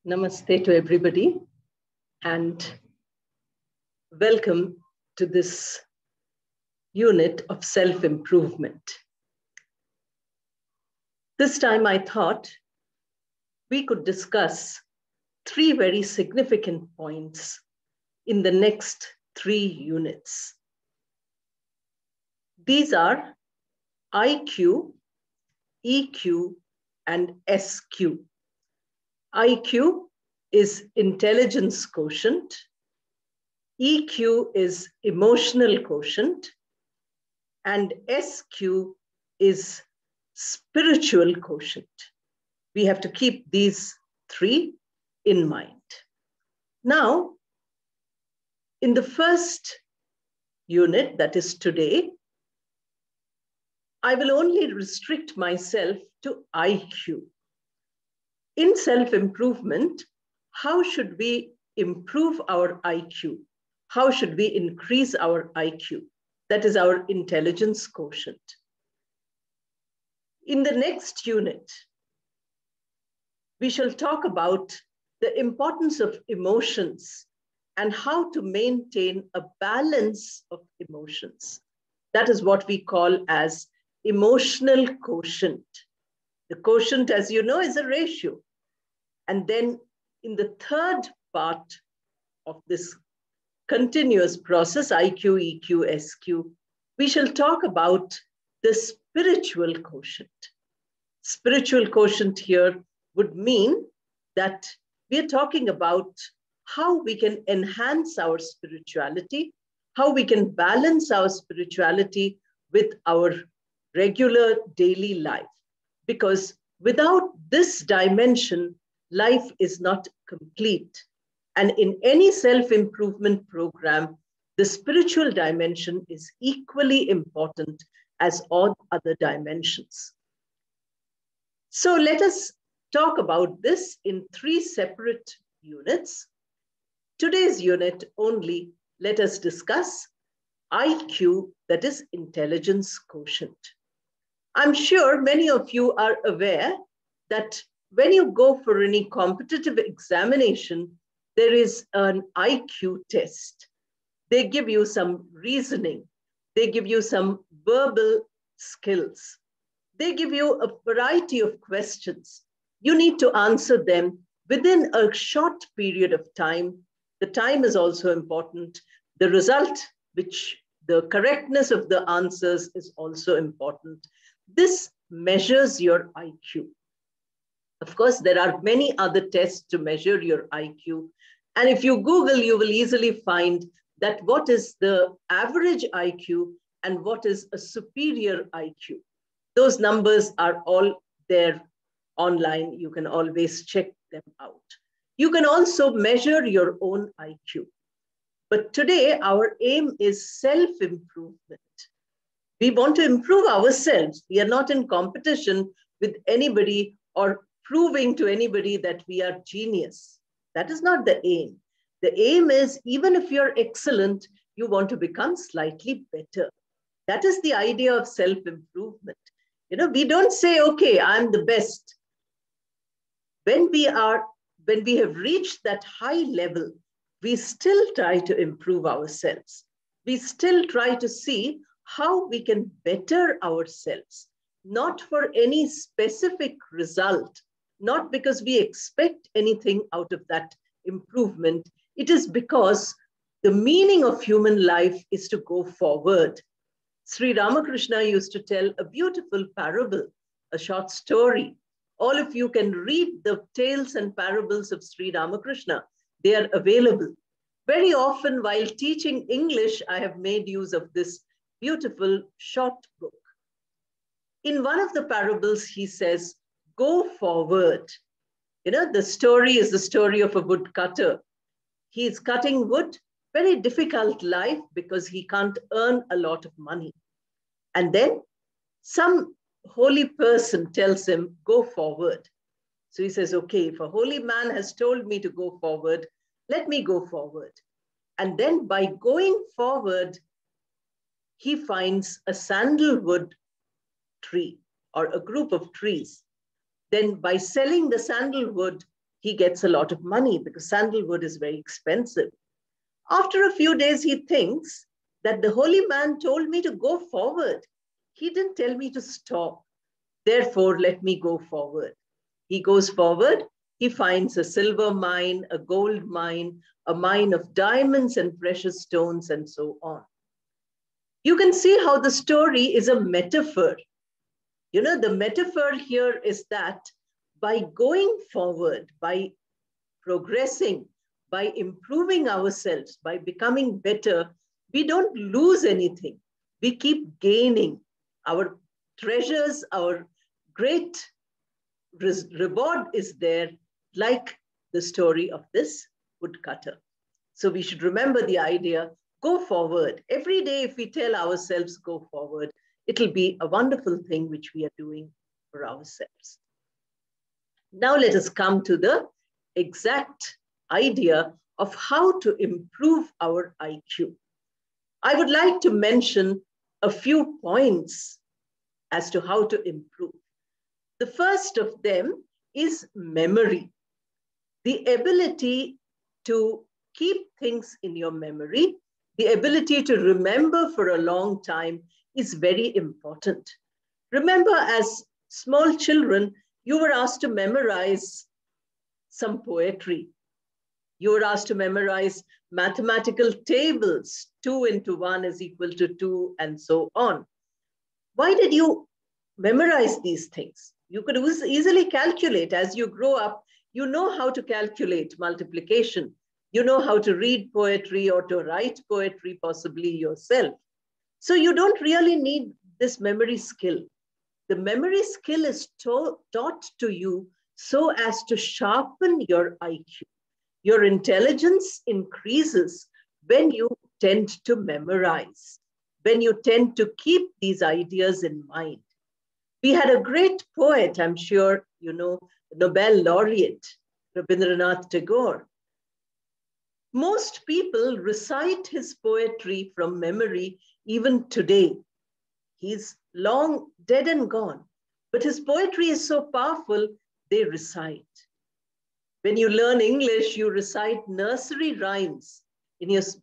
Namaste to everybody and welcome to this unit of self-improvement. This time I thought we could discuss three very significant points in the next 3 units. These are IQ, EQ, and SQ. IQ is intelligence quotient. EQ is emotional quotient. And SQ is spiritual quotient. We have to keep these three in mind. Now, in the first unit, that is today, I will only restrict myself to IQ. In self-improvement, how should we improve our IQ? How should we increase our IQ? That is our intelligence quotient. In the next unit, we shall talk about the importance of emotions and how to maintain a balance of emotions. That is what we call as emotional quotient. The quotient, as you know, is a ratio. And then in the third part of this continuous process, IQ, EQ, SQ, we shall talk about the spiritual quotient. Spiritual quotient here would mean that we are talking about how we can enhance our spirituality, how we can balance our spirituality with our regular daily life. Because without this dimension, life is not complete. And in any self-improvement program, the spiritual dimension is equally important as all other dimensions. So let us talk about this in 3 separate units. Today's unit only, let us discuss IQ, that is intelligence quotient. I'm sure many of you are aware that when you go for any competitive examination, there is an IQ test. They give you some reasoning. They give you some verbal skills. They give you a variety of questions. You need to answer them within a short period of time. The time is also important. The result, the correctness of the answers is also important. This measures your IQ. Of course, there are many other tests to measure your IQ. And if you Google, you will easily find that what is the average IQ and what is a superior IQ. Those numbers are all there online. You can always check them out. You can also measure your own IQ. But today, our aim is self-improvement. We want to improve ourselves. We are not in competition with anybody or proving to anybody that we are genius. That is not the aim. The aim is, even if you're excellent, you want to become slightly better. That is the idea of self-improvement. You know, we don't say, okay, I'm the best. When we have reached that high level, we still try to improve ourselves. We still try to see how we can better ourselves, not for any specific result, not because we expect anything out of that improvement. It is because the meaning of human life is to go forward. Sri Ramakrishna used to tell a beautiful parable, a short story. All of you can read the tales and parables of Sri Ramakrishna. They are available. Very often while teaching English, I have made use of this beautiful short book. In one of the parables, he says, go forward. You know, the story is the story of a woodcutter. He is cutting wood, very difficult life because he can't earn a lot of money. And then some holy person tells him, go forward. So he says, okay, if a holy man has told me to go forward, let me go forward. And then by going forward, he finds a sandalwood tree or a group of trees. Then by selling the sandalwood, He gets a lot of money because sandalwood is very expensive. After a few days, he thinks that the holy man told me to go forward. He didn't tell me to stop. Therefore, let me go forward. He goes forward. He finds a silver mine, a gold mine, a mine of diamonds and precious stones, and so on. You can see how the story is a metaphor. You know, the metaphor here is that by going forward, by progressing, by improving ourselves, by becoming better, we don't lose anything. We keep gaining. Our treasures, our great reward is there, like the story of this woodcutter. So we should remember the idea, go forward. Every day, if we tell ourselves, go forward, it'll be a wonderful thing which we are doing for ourselves. Now let us come to the exact idea of how to improve our IQ. I would like to mention a few points as to how to improve. The first of them is memory. The ability to keep things in your memory, the ability to remember for a long time is very important. Remember, as small children, you were asked to memorize some poetry. You were asked to memorize mathematical tables, 2 into 1 is equal to 2, and so on. Why did you memorize these things? You could easily calculate. As you grow up, you know how to calculate multiplication. You know how to read poetry or to write poetry, possibly yourself. So you don't really need this memory skill. The memory skill is taught to you so as to sharpen your IQ. Your intelligence increases when you tend to memorize, when you tend to keep these ideas in mind. We had a great poet, I'm sure you know, Nobel laureate, Rabindranath Tagore. Most people recite his poetry from memory even today. He's long dead and gone, but his poetry is so powerful, they recite. When you learn English, you recite nursery rhymes.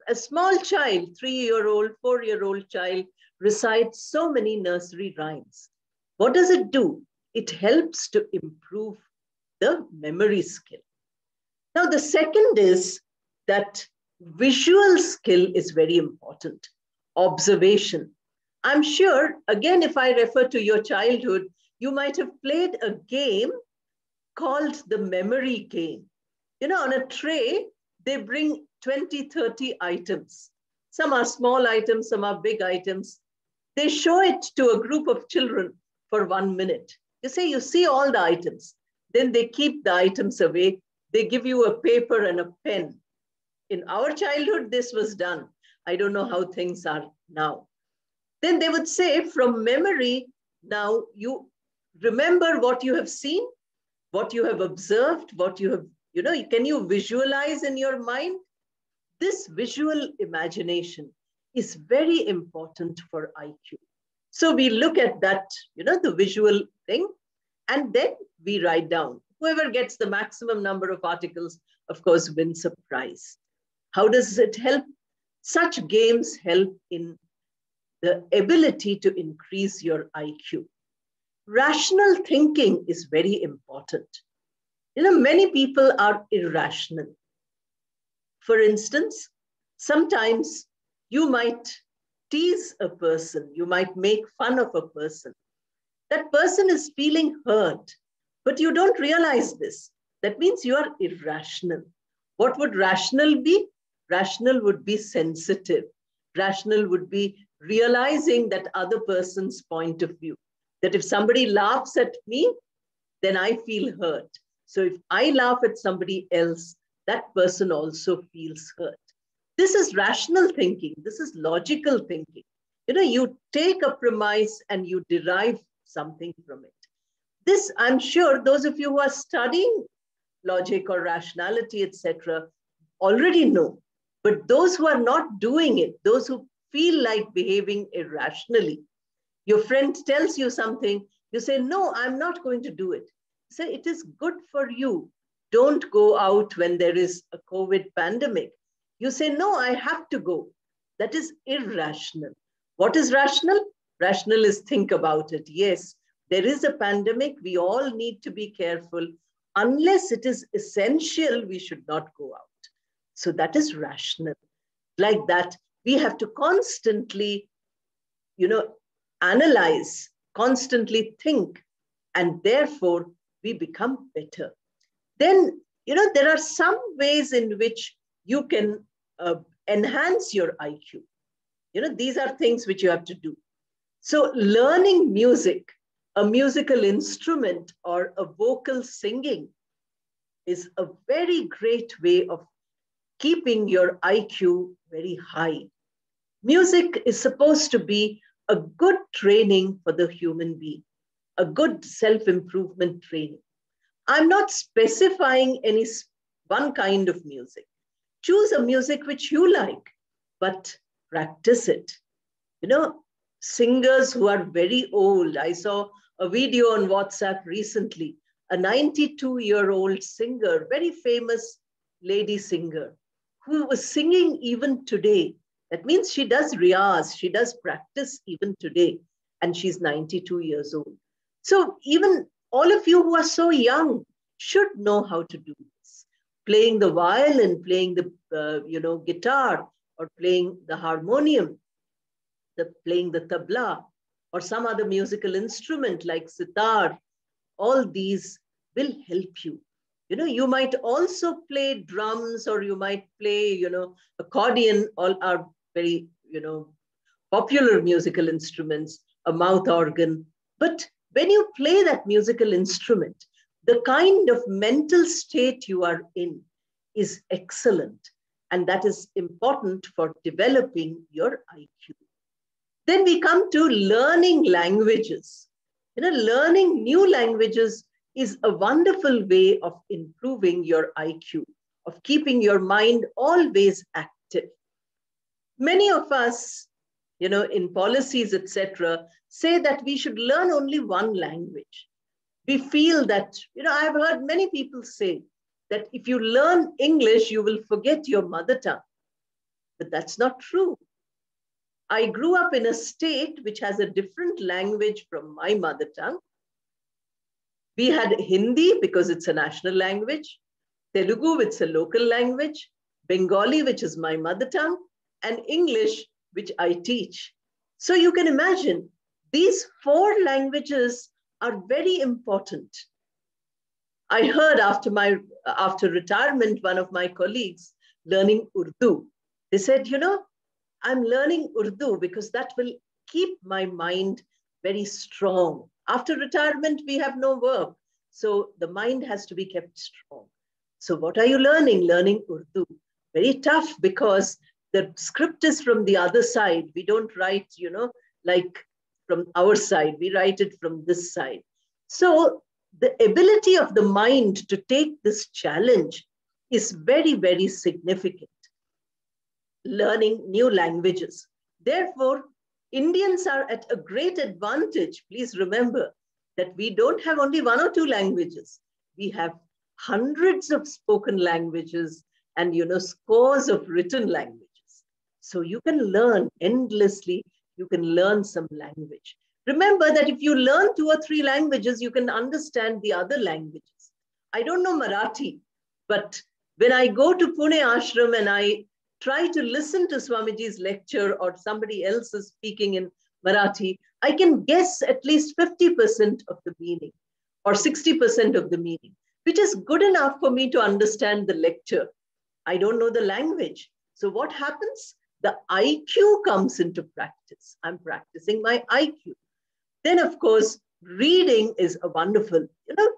A small child, 3-year-old, 4-year-old child, recites so many nursery rhymes. What does it do? It helps to improve the memory skill. Now, the second is that visual skill is very important. Observation. I'm sure, again, if I refer to your childhood, you might have played a game called the memory game. You know, on a tray, they bring 20, 30 items. Some are small items, some are big items. They show it to a group of children for 1 minute. You say, you see all the items. Then they keep the items away. They give you a paper and a pen. In our childhood, this was done. I don't know how things are now. Then they would say, from memory, now you remember what you have seen, what you have observed, what you have, you know, can you visualize in your mind? This visual imagination is very important for IQ. So we look at that, you know, the visual thing, and then we write down. Whoever gets the maximum number of articles, of course, wins a prize. How does it help? Such games help in the ability to increase your IQ. Rational thinking is very important. You know, many people are irrational. For instance, sometimes you might tease a person, you might make fun of a person. That person is feeling hurt, but you don't realize this. That means you are irrational. What would rational be? Rational would be sensitive. Rational would be realizing that other person's point of view. That if somebody laughs at me, then I feel hurt. So if I laugh at somebody else, that person also feels hurt. This is rational thinking. This is logical thinking. You know, you take a premise and you derive something from it. This, I'm sure those of you who are studying logic or rationality, etc., already know. But those who are not doing it, those who feel like behaving irrationally, your friend tells you something, you say, no, I'm not going to do it. Say, it is good for you don't go out when there is a COVID pandemic. You say, no, I have to go. That is irrational. What is rational? Rational is think about it. Yes, there is a pandemic. We all need to be careful. Unless it is essential, we should not go out. So that is rational. Like that, we have to constantly, analyze, constantly think, and therefore we become better. Then, there are some ways in which you can enhance your IQ. These are things which you have to do. So learning music, a musical instrument or a vocal singing is a very great way of keeping your IQ very high. Music is supposed to be a good training for the human being, a good self-improvement training. I'm not specifying any one kind of music. Choose a music which you like, but practice it. Singers who are very old. I saw a video on WhatsApp recently, a 92-year-old singer, very famous lady singer, who was singing even today. That means she does riyaz, she does practice even today, and she's 92 years old. So even all of you who are so young should know how to do this. Playing the violin, playing the guitar, or playing the harmonium, playing the tabla, or some other musical instrument like sitar, all these will help you. You might also play drums, or you might play, accordion. All are very, popular musical instruments, a mouth organ. But when you play that musical instrument, the kind of mental state you are in is excellent. And that is important for developing your IQ. Then we come to learning languages. Learning new languages is a wonderful way of improving your IQ, of keeping your mind always active. Many of us, in policies, etc., say that we should learn only one language. We feel that, I've heard many people say that if you learn English, you will forget your mother tongue. But that's not true. I grew up in a state which has a different language from my mother tongue. We had Hindi because it's a national language, Telugu, which is a local language, Bengali, which is my mother tongue, and English, which I teach. So you can imagine, these 4 languages are very important. I heard after retirement, one of my colleagues learning Urdu. They said, I'm learning Urdu because that will keep my mind very strong. After retirement, we have no work. So the mind has to be kept strong. So what are you learning? Learning Urdu. Very tough because the script is from the other side. We don't write, like from our side. We write it from this side. So the ability of the mind to take this challenge is very, very significant. Learning new languages. Therefore, Indians are at a great advantage. Please remember that we don't have only 1 or 2 languages. We have hundreds of spoken languages and, scores of written languages. So you can learn endlessly. You can learn some language. Remember that if you learn 2 or 3 languages, you can understand the other languages. I don't know Marathi, but when I go to Pune Ashram and I try to listen to Swamiji's lecture or somebody else is speaking in Marathi, I can guess at least 50% of the meaning or 60% of the meaning, which is good enough for me to understand the lecture. I don't know the language. So what happens? The IQ comes into practice. I'm practicing my IQ. Then, of course, reading is a wonderful,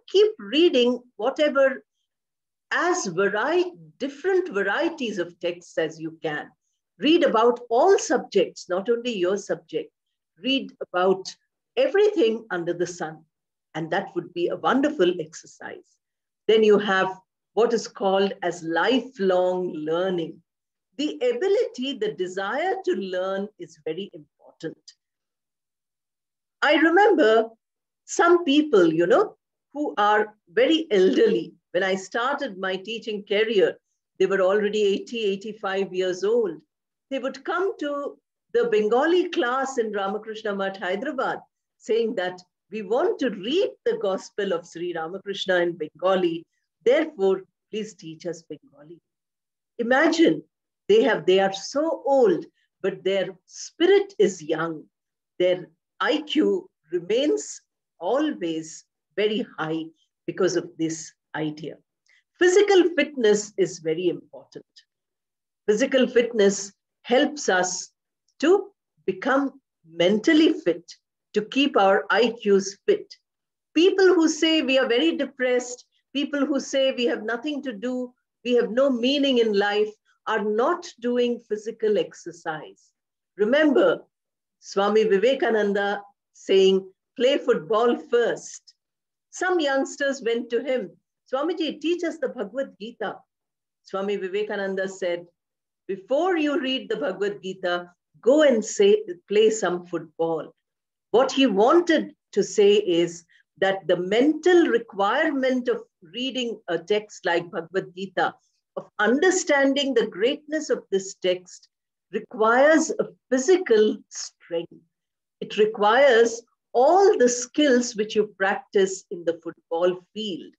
keep reading whatever as different varieties of texts as you can. Read about all subjects, not only your subject. Read about everything under the sun. And that would be a wonderful exercise. Then you have what is called as lifelong learning. The ability, the desire to learn is very important. I remember some people, who are very elderly, When I started my teaching career, they were already 80, 85 years old. They would come to the Bengali class in Ramakrishna Math, Hyderabad, saying that we want to read the Gospel of Sri Ramakrishna in Bengali. Therefore, please teach us Bengali. Imagine, they are so old, but their spirit is young. Their IQ remains always very high because of this idea. Physical fitness is very important. Physical fitness helps us to become mentally fit, to keep our IQs fit. People who say we are very depressed, people who say we have nothing to do, we have no meaning in life, are not doing physical exercise. Remember Swami Vivekananda saying, play football first. Some youngsters went to him, Swamiji, teach us the Bhagavad Gita. Swami Vivekananda said, before you read the Bhagavad Gita, go and play some football. What he wanted to say is that the mental requirement of reading a text like Bhagavad Gita, of understanding the greatness of this text, requires a physical strength. It requires all the skills which you practice in the football field.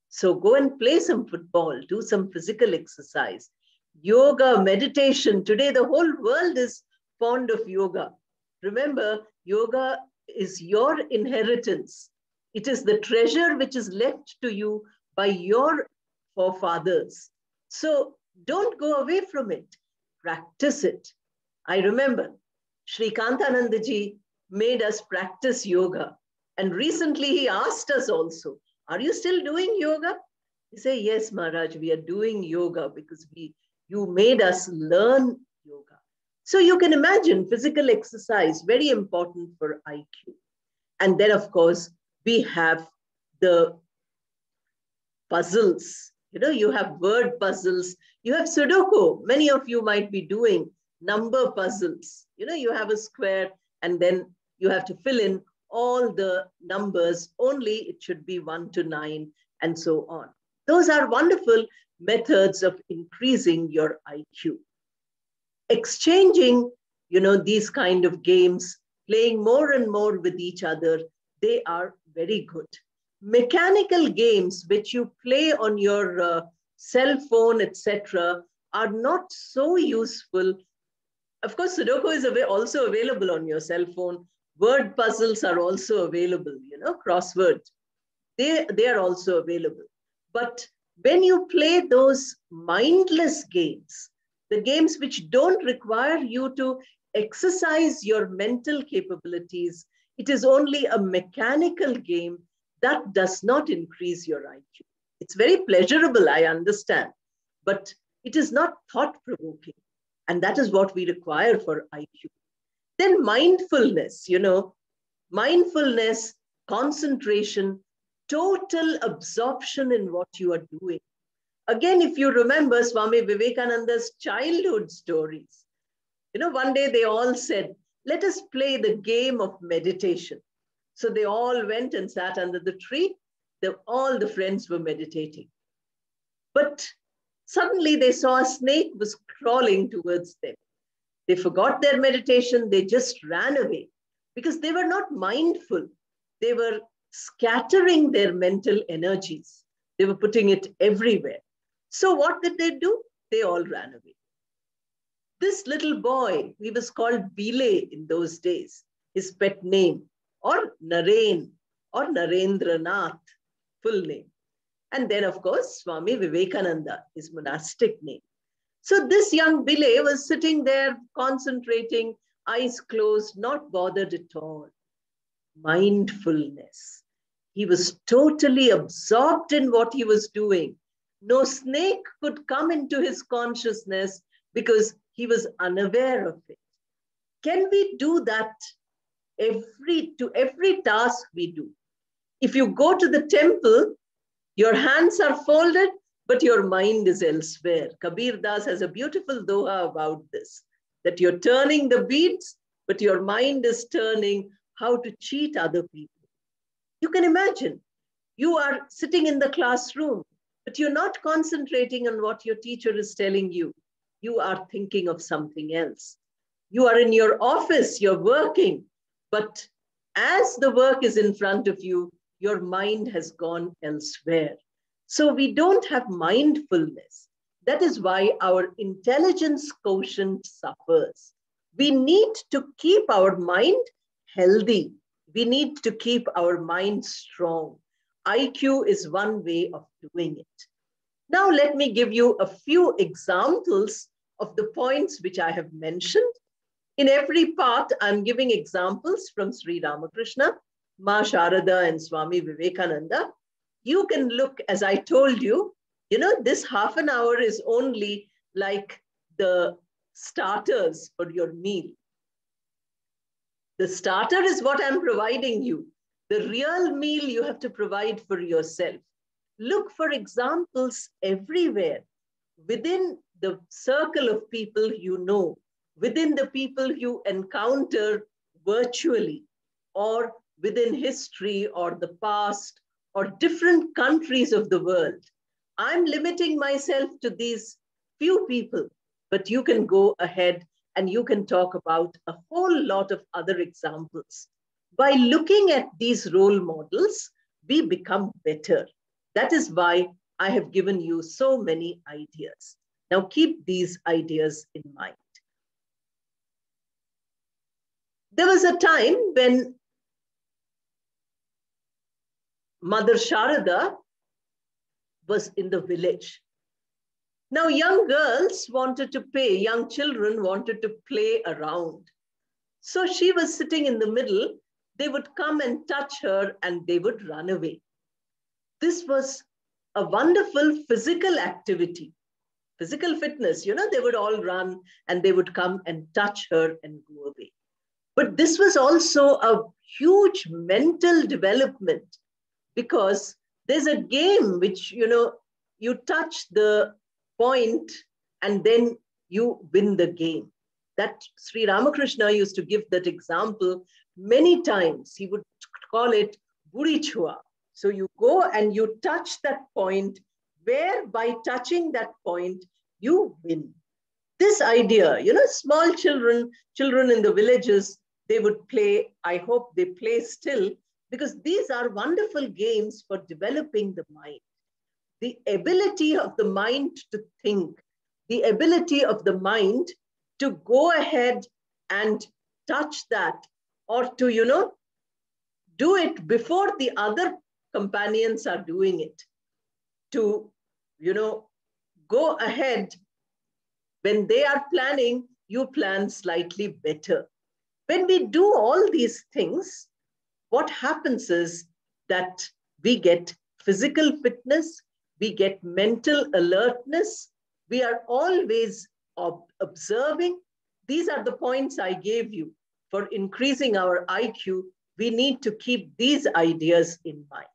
So go and play some football, do some physical exercise. Yoga, meditation. Today, the whole world is fond of yoga. Remember, yoga is your inheritance. It is the treasure which is left to you by your forefathers. So don't go away from it. Practice it. I remember Sri Kantanandaji made us practice yoga. And recently he asked us also, are you still doing yoga? We say, yes, Maharaj, we are doing yoga because you made us learn yoga. So you can imagine physical exercise, very important for IQ. And then, of course, we have the puzzles. You have word puzzles. You have Sudoku. Many of you might be doing number puzzles. You have a square and then you have to fill in all the numbers. Only it should be 1 to 9 and so on. Those are wonderful methods of increasing your IQ. Exchanging, these kind of games, playing more and more with each other, they are very good. Mechanical games which you play on your cell phone, etc., are not so useful. Of course, Sudoku is also available on your cell phone. Word puzzles are also available, crossword. They are also available. But when you play those mindless games, the games which don't require you to exercise your mental capabilities, it is only a mechanical game that does not increase your IQ. It's very pleasurable, I understand, but it is not thought-provoking. And that is what we require for IQ. Then mindfulness, mindfulness, concentration, total absorption in what you are doing. Again, if you remember Swami Vivekananda's childhood stories, one day they all said, let us play the game of meditation. So they all went and sat under the tree. All the friends were meditating. But suddenly they saw a snake was crawling towards them. They forgot their meditation. They just ran away because they were not mindful. They were scattering their mental energies. They were putting it everywhere. So what did they do? They all ran away. This little boy, he was called Bile in those days, his pet name, or Naren, or Narendranath, full name. And then, of course, Swami Vivekananda, his monastic name. So this young Bile was sitting there, concentrating, eyes closed, not bothered at all. Mindfulness. He was totally absorbed in what he was doing. No snake could come into his consciousness because he was unaware of it. Can we do that to every task we do? If you go to the temple, your hands are folded, but your mind is elsewhere. Kabir Das has a beautiful doha about this, that you're turning the beads, but your mind is turning how to cheat other people. You can imagine, you are sitting in the classroom, but you're not concentrating on what your teacher is telling you. You are thinking of something else. You are in your office, you're working, but as the work is in front of you, your mind has gone elsewhere. So we don't have mindfulness. That is why our intelligence quotient suffers. We need to keep our mind healthy. We need to keep our mind strong. IQ is one way of doing it. Now, let me give you a few examples of the points which I have mentioned. In every part, I'm giving examples from Sri Ramakrishna, Ma Sharada, and Swami Vivekananda. You can look, as I told you, this half an hour is only like the starters for your meal. The starter is what I'm providing you. The real meal you have to provide for yourself. Look for examples everywhere, within the circle of people you know, within the people you encounter virtually, or within history or the past or different countries of the world. I'm limiting myself to these few people, but you can go ahead and you can talk about a whole lot of other examples. By looking at these role models, we become better. That is why I have given you so many ideas. Now keep these ideas in mind. There was a time when Mother Sharada was in the village. Now young girls wanted to play, young children wanted to play around. So she was sitting in the middle. They would come and touch her and they would run away. This was a wonderful physical activity, physical fitness. They would all run and they would come and touch her and go away. But this was also a huge mental development, because there's a game which, you touch the point and then you win the game. That Sri Ramakrishna used to give that example many times. He would call it Buri Chua. So you go and you touch that point, where by touching that point, you win. This idea, small children in the villages, they would play. I hope they play still, because these are wonderful games for developing the mind. The ability of the mind to think, the ability of the mind to go ahead and touch that, or to, do it before the other companions are doing it. To, go ahead. When they are planning, you plan slightly better. When we do all these things, what happens is that we get physical fitness, we get mental alertness, we are always observing. These are the points I gave you. For increasing our IQ, we need to keep these ideas in mind.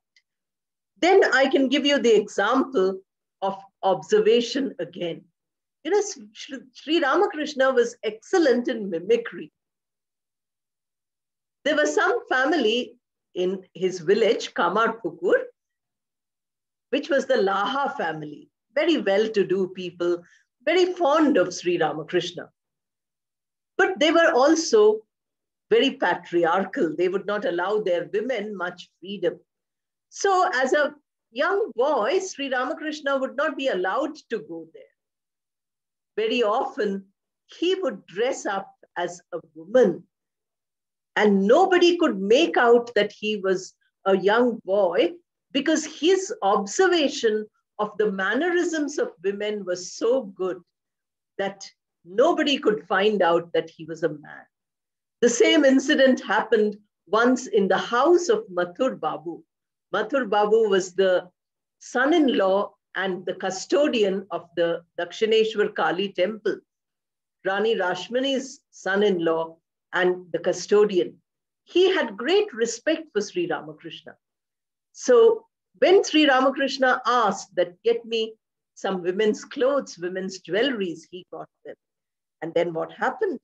Then I can give you the example of observation again. Sri Ramakrishna was excellent in mimicry. There was some family in his village, Kamarpukur, which was the Laha family, very well-to-do people, very fond of Sri Ramakrishna. But they were also very patriarchal. They would not allow their women much freedom. So as a young boy, Sri Ramakrishna would not be allowed to go there. Very often, he would dress up as a woman, and nobody could make out that he was a young boy, because his observation of the mannerisms of women was so good that nobody could find out that he was a man. The same incident happened once in the house of Mathur Babu. Mathur Babu was the son-in-law and the custodian of the Dakshineshwar Kali temple. Rani Rashmani's son-in-law and the custodian. He had great respect for Sri Ramakrishna. So when Sri Ramakrishna asked that, get me some women's clothes, women's jewelries, he got them. And then what happened?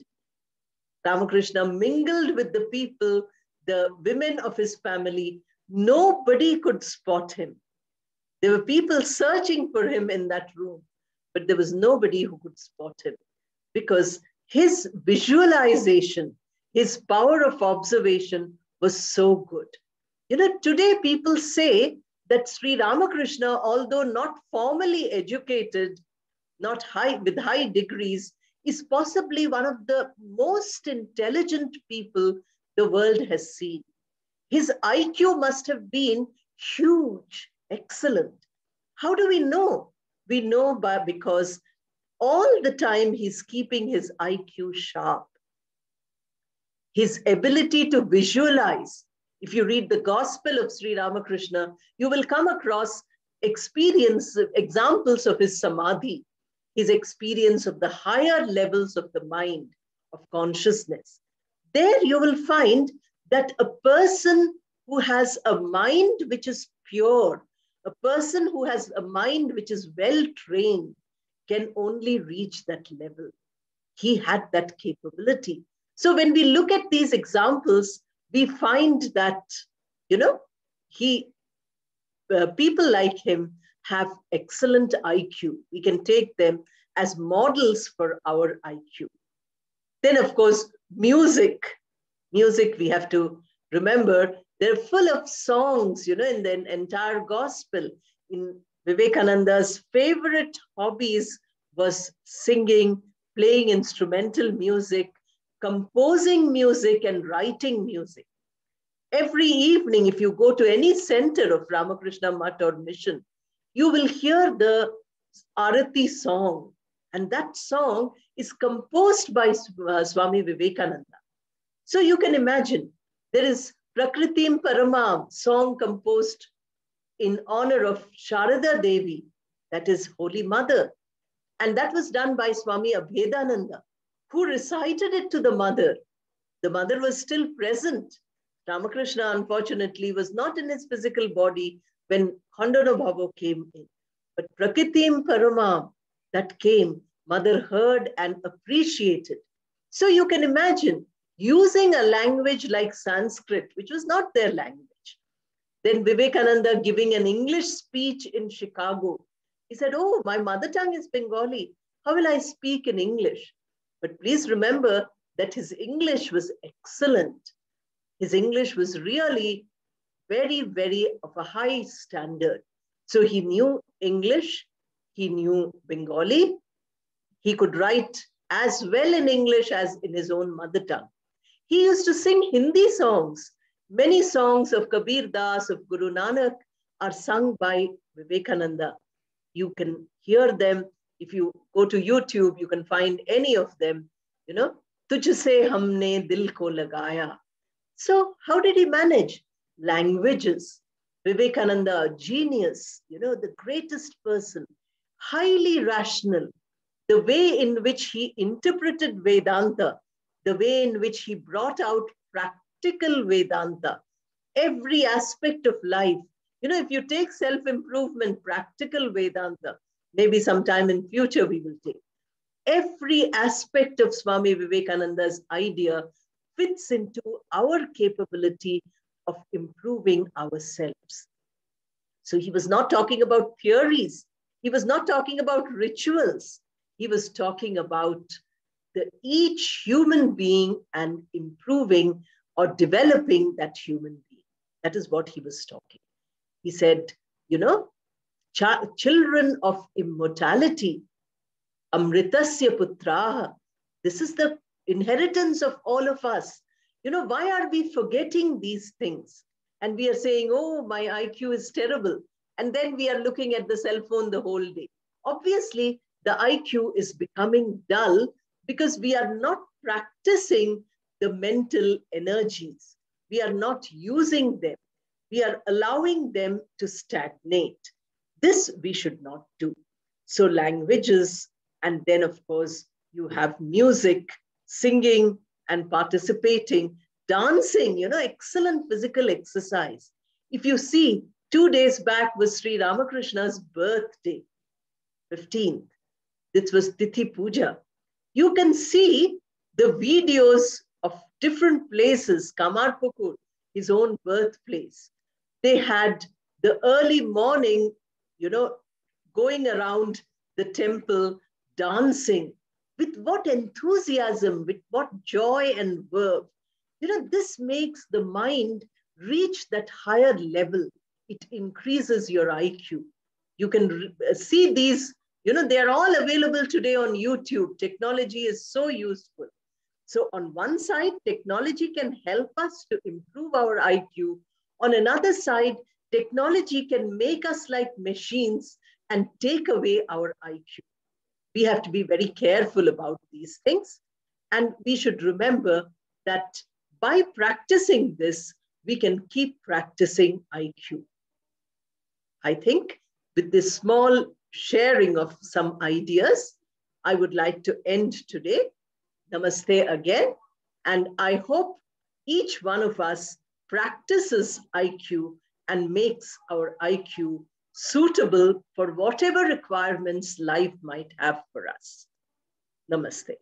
Ramakrishna mingled with the people, the women of his family. Nobody could spot him. There were people searching for him in that room, but there was nobody who could spot him because his visualization, his power of observation was so good. You know, today people say that Sri Ramakrishna, although not formally educated, not with high degrees, is possibly one of the most intelligent people the world has seen. His IQ must have been huge, excellent. How do we know? We know because all the time he's keeping his IQ sharp. His ability to visualize. If you read the Gospel of Sri Ramakrishna, you will come across examples of his samadhi, his experience of the higher levels of the mind, of consciousness. There you will find that a person who has a mind which is pure, a person who has a mind which is well trained, can only reach that level. He had that capability. So when we look at these examples, we find that, you know, people like him have excellent IQ. We can take them as models for our IQ. Then, of course, music. Music, we have to remember, they're full of songs, you know, in the entire gospel. In Vivekananda's favorite hobbies was singing, playing instrumental music, composing music, and writing music. Every evening, if you go to any center of Ramakrishna Mutt or mission, you will hear the Arati song. And that song is composed by Swami Vivekananda. So you can imagine, there is Prakritim Paramam, song composed in honor of Sharada Devi, that is Holy Mother. And that was done by Swami Abhedananda, who recited it to the mother. The mother was still present. Ramakrishna, unfortunately, was not in his physical body when Khandanabhava came in. But Prakritim Paramam, that came, mother heard and appreciated. So you can imagine using a language like Sanskrit, which was not their language. Then Vivekananda giving an English speech in Chicago. He said, oh, my mother tongue is Bengali. How will I speak in English? But please remember that his English was excellent. His English was really very, very of a high standard. So he knew English, he knew Bengali, he could write as well in English as in his own mother tongue. He used to sing Hindi songs. Many songs of Kabir Das, of Guru Nanak are sung by Vivekananda. You can hear them. If you go to YouTube, you can find any of them. You know, Tujhse humne dil ko lagaya. So how did he manage? Languages. Vivekananda, a genius, you know, the greatest person, highly rational. The way in which he interpreted Vedanta, the way in which he brought out practical Vedanta, every aspect of life. You know, if you take self-improvement, practical Vedanta, maybe sometime in future we will take. Every aspect of Swami Vivekananda's idea fits into our capability of improving ourselves. So he was not talking about theories. He was not talking about rituals. He was talking about each human being and improving or developing that human being. That is what he was talking. He said, you know, children of immortality, amritasya putraha. This is the inheritance of all of us. You know, why are we forgetting these things? And we are saying, oh, my IQ is terrible. And then we are looking at the cell phone the whole day. Obviously, the IQ is becoming dull because we are not practicing the mental energies. We are not using them. We are allowing them to stagnate. This we should not do. So languages, and then of course, you have music, singing and participating, dancing, you know, excellent physical exercise. If you see, 2 days back was Sri Ramakrishna's birthday, 15th. This was Tithi Puja. You can see the videos of different places, Kamarpukur, his own birthplace. They had the early morning, going around the temple, dancing, with what enthusiasm, with what joy and verve. This makes the mind reach that higher level. It increases your IQ. You can see these, they're all available today on YouTube. Technology is so useful. So on one side, technology can help us to improve our IQ. On another side, technology can make us like machines and take away our IQ. We have to be very careful about these things. And we should remember that by practicing this, we can keep practicing IQ. I think with this small sharing of some ideas, I would like to end today. Namaste again. And I hope each one of us practices IQ and makes our IQ suitable for whatever requirements life might have for us. Namaste.